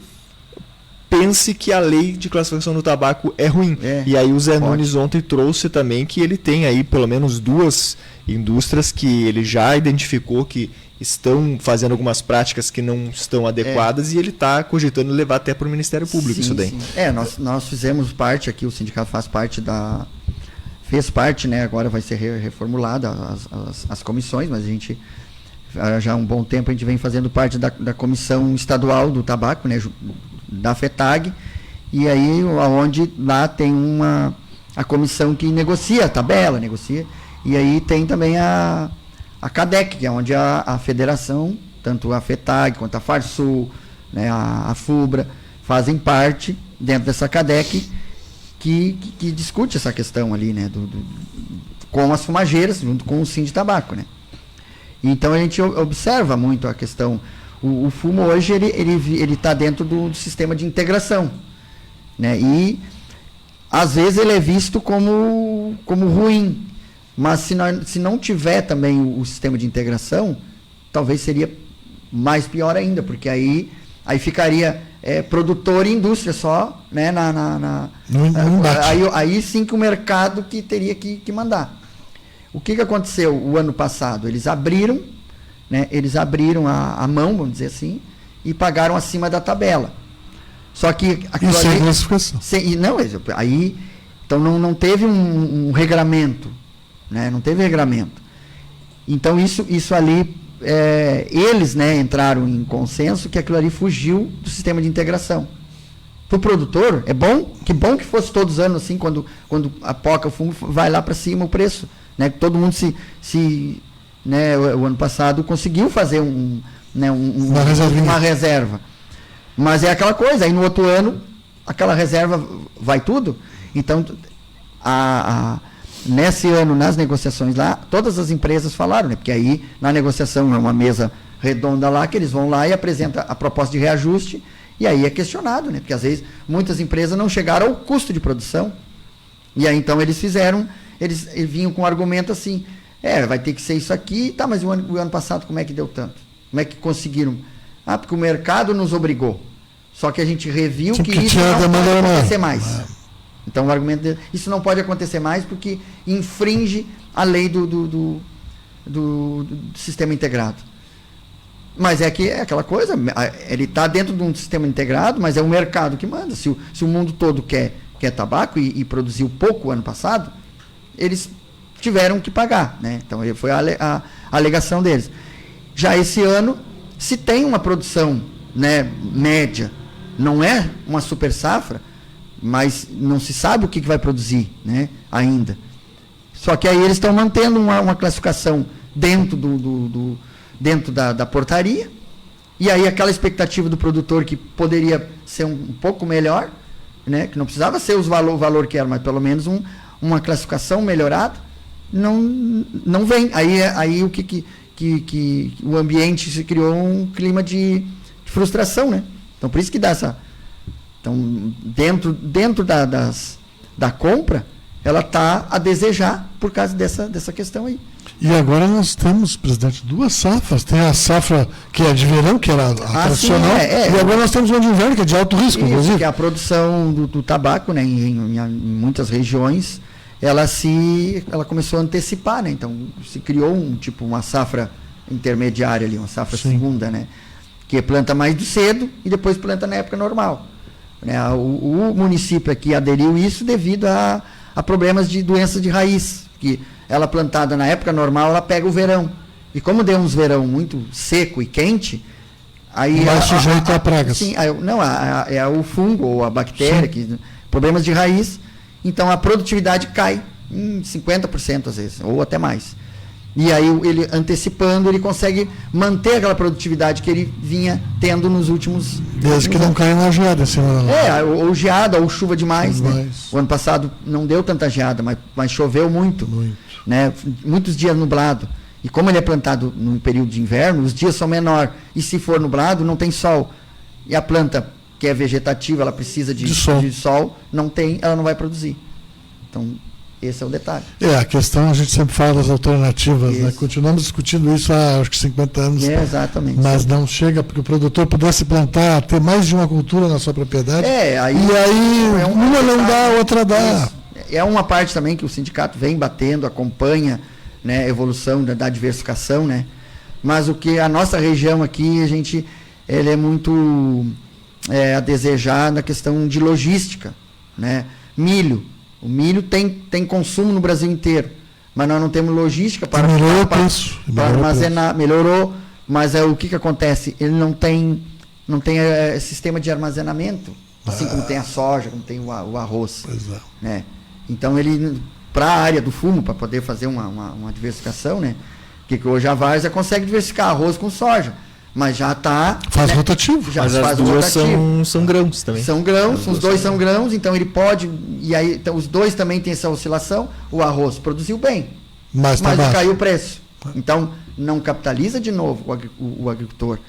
pense que a lei de classificação do tabaco é ruim. E aí o Zé Nunes ontem trouxe também que ele tem aí pelo menos 2 indústrias que ele já identificou que estão fazendo algumas práticas que não estão adequadas e ele está cogitando levar até para o Ministério Público isso daí. Nós fizemos parte aqui, o sindicato fez parte, né? Agora vai ser reformulada as comissões, mas a gente já há um bom tempo a gente vem fazendo parte da comissão estadual do tabaco, né? Da FETAG, e aí onde lá tem a comissão que negocia a tabela, e aí tem também a CADEC, que é onde a federação, tanto a FETAG quanto a FARSUL, né, a FUBRA, fazem parte dentro dessa CADEC que discute essa questão ali, né, com as fumageiras, junto com o Sindicato de Tabaco, né. Então a gente observa muito a questão. O fumo hoje ele está dentro do sistema de integração, né? E às vezes ele é visto como ruim, mas se não tiver também o sistema de integração, talvez seria mais pior ainda, porque aí ficaria produtor e indústria só, né? Aí sim que o mercado que teria que mandar. O que aconteceu o ano passado? Eles abriram, né? Eles abriram a mão, vamos dizer assim, e pagaram acima da tabela. Só que aquilo isso ali, é classificação. Então não teve um regramento, né? Não teve regramento. Então isso ali, eles, né, entraram em consenso que aquilo ali fugiu do sistema de integração. Para o produtor, que bom que fosse todos os anos assim, quando apoca o fumo, vai lá para cima o preço, né? Todo mundo né, o ano passado conseguiu fazer uma reserva. Mas é aquela coisa, aí no outro ano, aquela reserva vai tudo. Então, nesse ano, nas negociações lá, todas as empresas falaram, né? Porque aí, na negociação, é uma mesa redonda lá, que eles vão lá e apresentam a proposta de reajuste, e aí é questionado, né? Porque às vezes muitas empresas não chegaram ao custo de produção. E aí então eles vinham com um argumento assim, vai ter que ser isso aqui, tá, mas o ano passado como é que deu tanto? Como é que conseguiram? Porque o mercado nos obrigou. Só que a gente reviu que isso não pode acontecer mais. Então o argumento isso não pode acontecer mais porque infringe a lei do sistema integrado. Mas é aquela coisa, ele está dentro de um sistema integrado, mas é o mercado que manda. Se o mundo todo quer tabaco e produziu pouco ano passado, eles tiveram que pagar, né? Então foi a alegação deles. Já esse ano, se tem uma produção, né, média, não é uma super safra, mas não se sabe o que vai produzir, né, ainda. Só que aí eles estão mantendo uma classificação dentro dentro da portaria, e aí aquela expectativa do produtor que poderia ser um pouco melhor, né, que não precisava ser o valor que era, mas pelo menos uma classificação melhorada, não vem. Aí o que o ambiente se criou um clima de frustração, né? Então por isso que dá essa... Então dentro da compra, ela está a desejar por causa dessa questão aí. E agora nós temos, presidente, 2 safras. Tem a safra que é de verão, que era a tradicional, e agora nós temos uma de inverno, que é de alto risco, isso, inclusive. Que é a produção do tabaco, né, em muitas regiões, ela começou a antecipar, né? Então se criou uma safra intermediária ali, uma safra segunda, né? Que planta mais cedo e depois planta na época normal. Né? O município aqui aderiu isso devido a problemas de doenças de raiz, que ela plantada na época normal, ela pega o verão. E como deu uns verão muito seco e quente, aí... Mais sujeito a pragas. Sim, é o fungo ou a bactéria, problemas de raiz. Então a produtividade cai em 50% às vezes, ou até mais. E aí ele antecipando, ele consegue manter aquela produtividade que ele vinha tendo nos últimos... Desde que não caia uma geada em cima da... ou geada, ou chuva demais. Né? O ano passado não deu tanta geada, mas choveu muito. Né? Muitos dias nublado. E como ele é plantado no período de inverno, os dias são menor. E se for nublado, não tem sol. E a planta, que é vegetativa, ela precisa de sol, não tem, ela não vai produzir. Então... esse é o detalhe. A questão, a gente sempre fala das alternativas, né? Continuamos discutindo isso há, acho que 50 anos. Exatamente. Mas não chega, porque o produtor pudesse plantar, ter mais de uma cultura na sua propriedade. E aí uma não dá, a outra dá. É uma parte também que o sindicato vem batendo, acompanha, né, a evolução da diversificação, né? Mas o que a nossa região aqui, ele é muito a desejar na questão de logística, né? Milho. O milho tem consumo no Brasil inteiro, mas nós não temos logística para armazenar. Melhorou, mas o que acontece? Ele não tem sistema de armazenamento, assim como tem a soja, como tem o arroz. Né? Então, ele, para a área do fumo, para poder fazer uma diversificação, né? Que hoje a Várzea consegue diversificar arroz com soja. Mas já está... Faz rotativo. Já mas faz as duas são grãos também. São grãos, os dois são grãos, então ele pode... E aí então, os dois também têm essa oscilação. O arroz produziu bem, mas caiu o preço. Então, não capitaliza de novo o agricultor.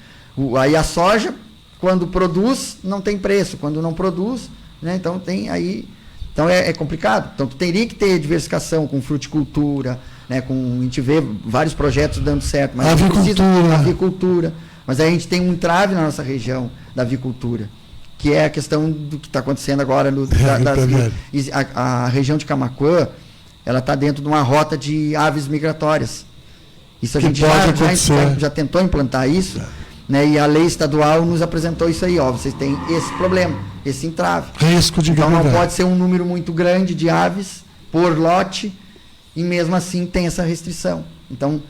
Aí a soja, quando produz, não tem preço. Quando não produz, né, então tem aí... Então é complicado. Então tu teria que ter diversificação com fruticultura, né, a gente vê vários projetos dando certo. Mas avicultura. Mas aí a gente tem um entrave na nossa região da avicultura, que é a questão do que está acontecendo agora. A região de Camaquã, ela está dentro de uma rota de aves migratórias. Isso a gente já tentou implantar isso, né, e a lei estadual nos apresentou isso aí. Vocês têm esse problema, esse entrave. Risco de então não pode ser um número muito grande de aves por lote, e mesmo assim tem essa restrição. Então...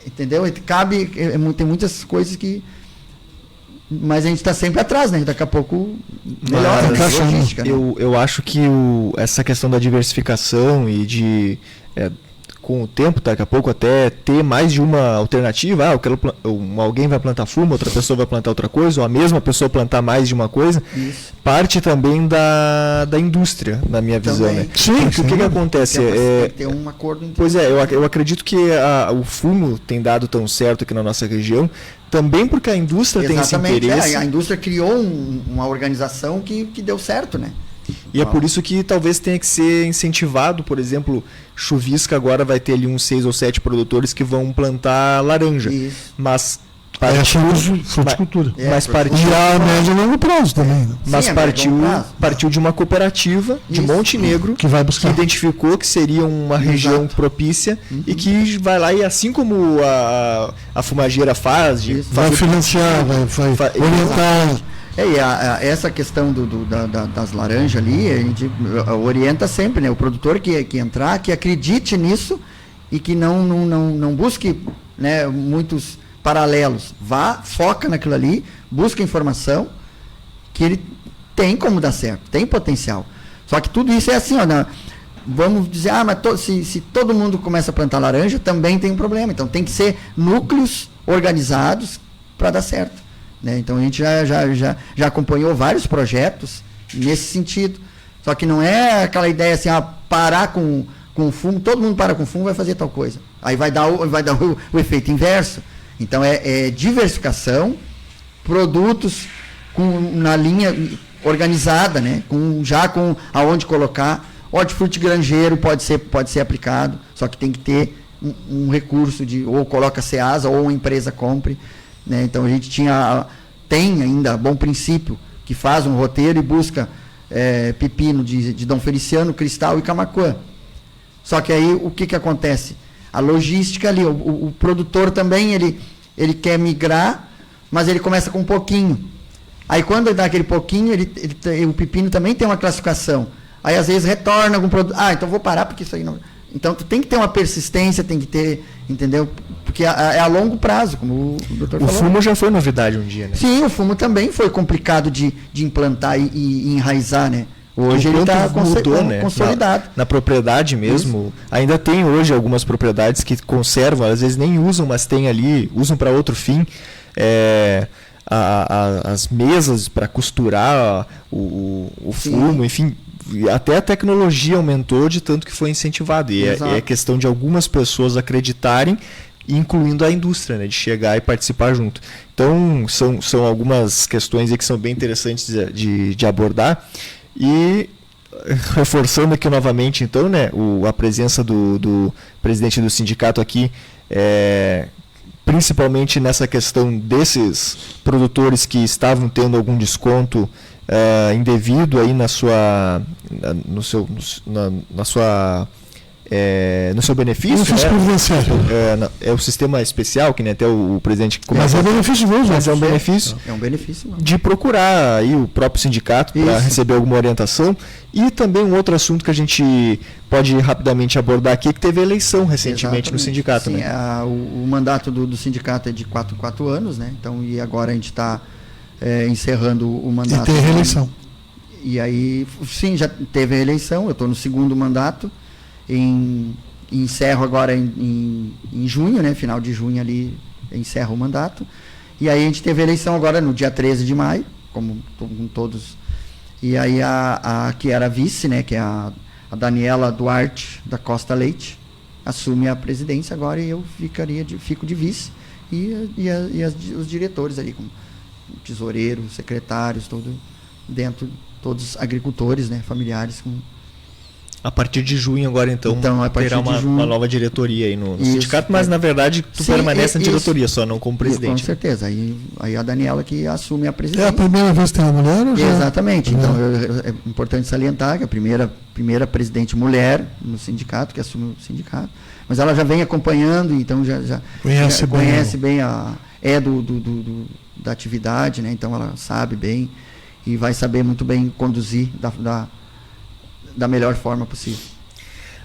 entendeu? Tem muitas coisas que... Mas a gente está sempre atrás, né? Daqui a pouco melhora a logística. Né? Eu acho que essa questão da diversificação e de... com o tempo, daqui a pouco até ter mais de uma alternativa. Alguém vai plantar fumo, outra pessoa vai plantar outra coisa, ou a mesma pessoa plantar mais de uma coisa. Isso. Parte também da indústria, na minha visão. Né? Sim, o que acontece? Tem que ter um acordo inteiro. Pois eu acredito que o fumo tem dado tão certo aqui na nossa região, também porque a indústria tem esse interesse. A indústria criou uma organização que deu certo, né? E é por isso que talvez tenha que ser incentivado, por exemplo, Chuvisca agora vai ter ali uns 6 ou 7 produtores que vão plantar laranja. Isso. Mas fruticultura. Mas partiu e a médio e longo prazo também. Né? Mas partiu de uma cooperativa de Montenegro que vai buscar, que identificou que seria uma região propícia e que vai lá e assim como a fumageira faz, vai financiar, vai orientar. Essa questão das laranjas ali, a gente orienta sempre, né? O produtor que entrar, que acredite nisso e que não busque, né, muitos paralelos. Foca naquilo ali, busca informação, que ele tem como dar certo, tem potencial. Só que tudo isso é assim, vamos dizer, mas se todo mundo começa a plantar laranja, também tem um problema. Então tem que ser núcleos organizados para dar certo, né? Então a gente já acompanhou vários projetos nesse sentido. Só que não é aquela ideia assim, parar com fumo, todo mundo para com fumo, vai fazer tal coisa. Aí vai dar o efeito inverso. Então é diversificação, produtos na linha organizada, né? Com aonde colocar. Hortifruti granjeiro pode ser aplicado, só que tem que ter um recurso ou coloca Ceasa ou uma empresa compre, né? Então a gente tem ainda Bom Princípio, que faz um roteiro e busca pepino de Dom Feliciano, Cristal e Camaquã. Só que aí o que acontece? A logística ali, o produtor também ele quer migrar, mas ele começa com um pouquinho. Aí quando ele dá aquele pouquinho, o pepino também tem uma classificação. Aí às vezes retorna algum produto. Então vou parar porque isso aí não. Então tu tem que ter uma persistência, tem que ter, entendeu? Porque é a longo prazo, como o doutor falou. O fumo já foi novidade um dia, né? Sim, o fumo também foi complicado de implantar e enraizar, né? Hoje ele está consolidado. Na propriedade mesmo, isso. Ainda tem hoje algumas propriedades que conservam, às vezes nem usam, mas tem ali, usam para outro fim. As mesas para costurar o fumo, enfim, até a tecnologia aumentou de tanto que foi incentivado. E é questão de algumas pessoas acreditarem, incluindo a indústria, né, de chegar e participar junto. Então, são algumas questões aí que são bem interessantes de abordar. E reforçando aqui novamente, então, né, a presença do presidente do sindicato aqui, principalmente nessa questão desses produtores que estavam tendo algum desconto indevido aí no seu benefício, né? É o sistema especial, que nem até o presidente começa. Mas é benefício mesmo. Mas é um benefício. É um benefício. De procurar aí o próprio sindicato para receber alguma orientação. E também um outro assunto que a gente pode rapidamente abordar aqui, que teve eleição recentemente. Exatamente. No sindicato. Sim, né? O mandato do sindicato é de 4 anos, né? Então, e agora a gente está encerrando o mandato. E tem reeleição. E aí, sim, já teve a eleição, eu estou no segundo mandato. Encerro agora em junho, né? Final de junho ali encerra o mandato. E aí a gente teve a eleição agora no dia 13 de maio, como todos. E aí a que era vice, né? Que é a Daniela Duarte da Costa Leite, assume a presidência agora e eu fico de vice. Os diretores ali, como tesoureiros, secretários, todos agricultores, né? Familiares com. A partir de junho agora, então terá uma nova diretoria aí no sindicato, mas na verdade tu permanece na diretoria, só não como presidente. Com certeza, aí a Daniela que assume a presidência. É a primeira vez que tem uma mulher? Ou já? Exatamente, então é importante salientar que a primeira presidente mulher no sindicato, que assume o sindicato, mas ela já vem acompanhando, então já conhece bem da atividade, né? Então ela sabe bem e vai saber muito bem conduzir da melhor forma possível.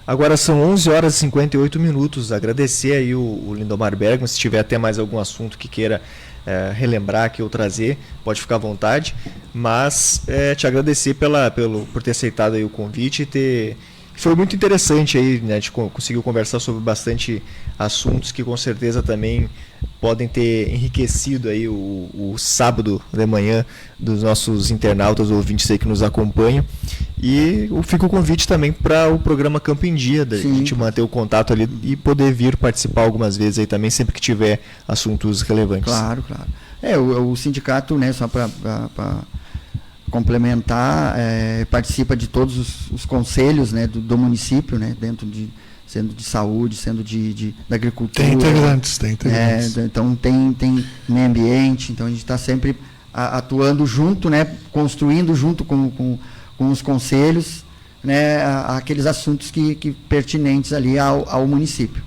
Agora são 11 horas e 58 minutos. Agradecer aí o Lindomar Bergman. Se tiver até mais algum assunto que queira relembrar aqui ou trazer, pode ficar à vontade. Mas te agradecer por ter aceitado aí o convite e foi muito interessante aí, né? A gente conseguiu conversar sobre bastante assuntos que com certeza também podem ter enriquecido aí o sábado de manhã dos nossos internautas, ouvintes aí que nos acompanham. E fica o convite também para o programa Campo em Dia, da gente manter o contato ali e poder vir participar algumas vezes aí também, sempre que tiver assuntos relevantes. Claro. O sindicato, né, só para complementar, participa de todos os conselhos, né, do município, né, sendo de saúde, sendo da agricultura. Tem integrantes. Então tem meio ambiente, então a gente está sempre atuando junto, né, construindo junto com os conselhos, né, aqueles assuntos que pertinentes ali ao município.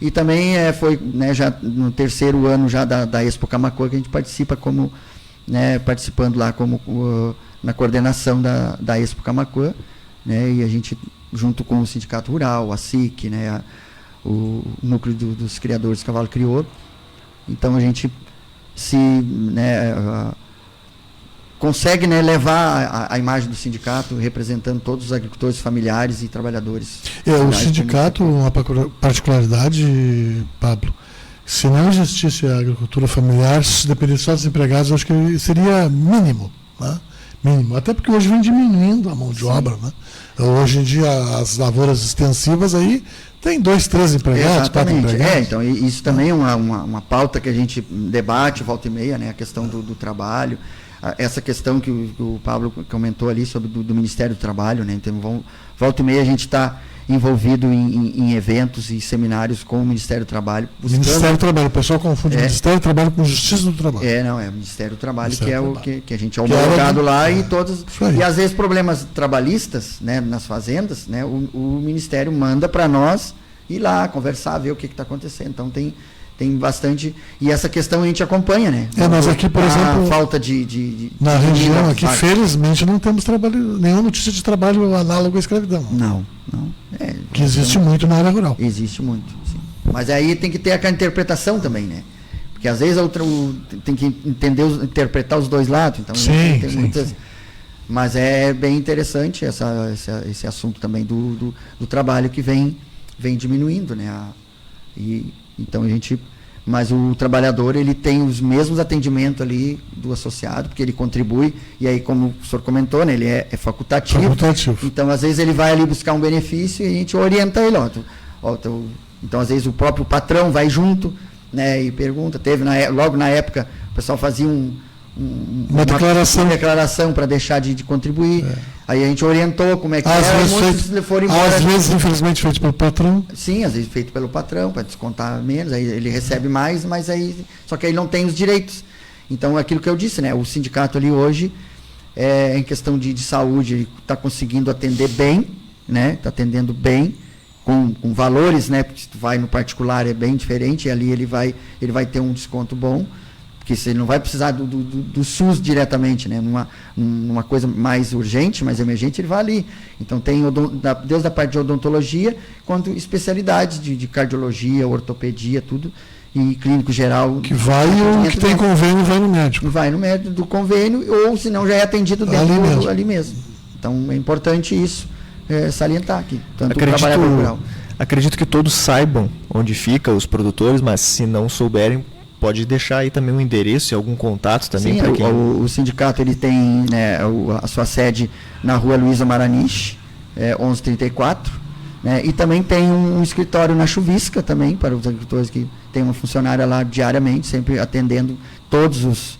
E também foi, né, já no terceiro ano já da Expo Camaquã que a gente participa como, né, participando lá como na coordenação da Expo Camaquã, né, e a gente junto com o Sindicato Rural, a SIC, né, o núcleo dos criadores de cavalo crioulo. Então a gente consegue, né, levar a imagem do sindicato representando todos os agricultores familiares e trabalhadores. O sindicato, uma particularidade, Pablo, se não existisse a agricultura familiar, se dependesse só dos empregados, eu acho que seria mínimo, né? Mínimo. Até porque hoje vem diminuindo a mão de obra, né? Hoje em dia as lavouras extensivas aí tem 2, 3 empregados, 4 empregados. Então isso também é uma pauta que a gente debate volta e meia, né? A questão do trabalho, essa questão que o Pablo comentou ali sobre do Ministério do Trabalho, né? Então volta e meia a gente está envolvido em eventos e seminários com o Ministério do Trabalho. Ministério do Trabalho, o pessoal confunde Ministério do Trabalho com Justiça do Trabalho. É o Ministério do Trabalho, que é o que a gente é homologado lá e todos. E às vezes problemas trabalhistas, né, nas fazendas, né, o Ministério manda para nós ir lá conversar, ver o que está acontecendo. Então tem bastante. E essa questão a gente acompanha, né? Nós aqui, por exemplo, falta de na região aqui, felizmente, não temos nenhuma notícia de trabalho análogo à escravidão. Não. Que existe muito na área rural. Existe muito, sim. Mas aí tem que ter aquela interpretação também, né? Porque às vezes tem que interpretar os dois lados. Então, sim, tem muitas. Sim. Mas é bem interessante esse assunto também do trabalho que vem diminuindo, né? Então mas o trabalhador, ele tem os mesmos atendimentos ali do associado, porque ele contribui, e aí, como o senhor comentou, né, ele é facultativo. Então, às vezes, ele vai ali buscar um benefício e a gente orienta ele, então, às vezes, o próprio patrão vai junto, né, e pergunta. Logo na época, o pessoal fazia uma declaração para deixar de contribuir. Aí a gente orientou como é que era, muitos foram embora. Às vezes, infelizmente, feito pelo patrão. Sim, às vezes feito pelo patrão, para descontar menos, aí ele recebe mais, mas aí. Só que aí não tem os direitos. Então, aquilo que eu disse, né? O sindicato ali hoje, em questão de saúde, ele está conseguindo atender bem, né? Está atendendo bem, com valores, né? Porque se tu vai no particular é bem diferente, e ali ele vai ter um desconto bom. Porque ele não vai precisar do SUS diretamente, né? Numa coisa mais urgente, mais emergente, ele vai ali. Então, tem desde a parte de odontologia, quanto especialidades de cardiologia, ortopedia, tudo, e clínico geral. Que vai o que tem convênio vai no médico. Vai no médico do convênio, ou se não, já é atendido dentro ali mesmo. Então, é importante isso, salientar aqui, tanto o trabalhador rural. Acredito que todos saibam onde fica os produtores, mas se não souberem, pode deixar aí também um endereço e algum contato também. Sim, o sindicato ele tem, né, a sua sede na rua Luísa Maraniche, 1134, né, e também tem um escritório na Chuvisca também, para os agricultores que tem uma funcionária lá diariamente, sempre atendendo todas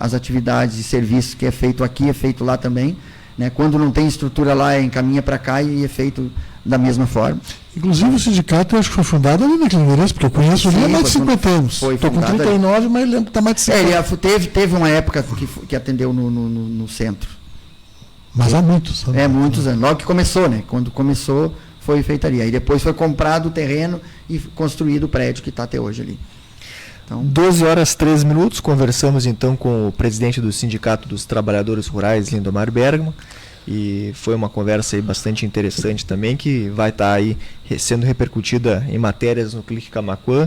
as atividades e serviços que é feito aqui, é feito lá também. Né, quando não tem estrutura lá, encaminha para cá e é feito da mesma forma. Inclusive o sindicato, eu acho que foi fundado ali na Clinirense, porque eu conheço ali há mais de 50 anos. Estou com 39, ali. Mas lembro que está mais de 50. Teve uma época que atendeu no centro. Mas há muitos anos. Muitos anos. Logo que começou, né? Quando começou, foi feitaria. E depois foi comprado o terreno e construído o prédio que está até hoje ali. Então, 12h13, conversamos então com o presidente do Sindicato dos Trabalhadores Rurais, Lindomar Bergman, e foi uma conversa aí bastante interessante também, que vai estar aí sendo repercutida em matérias no Clique Camaquã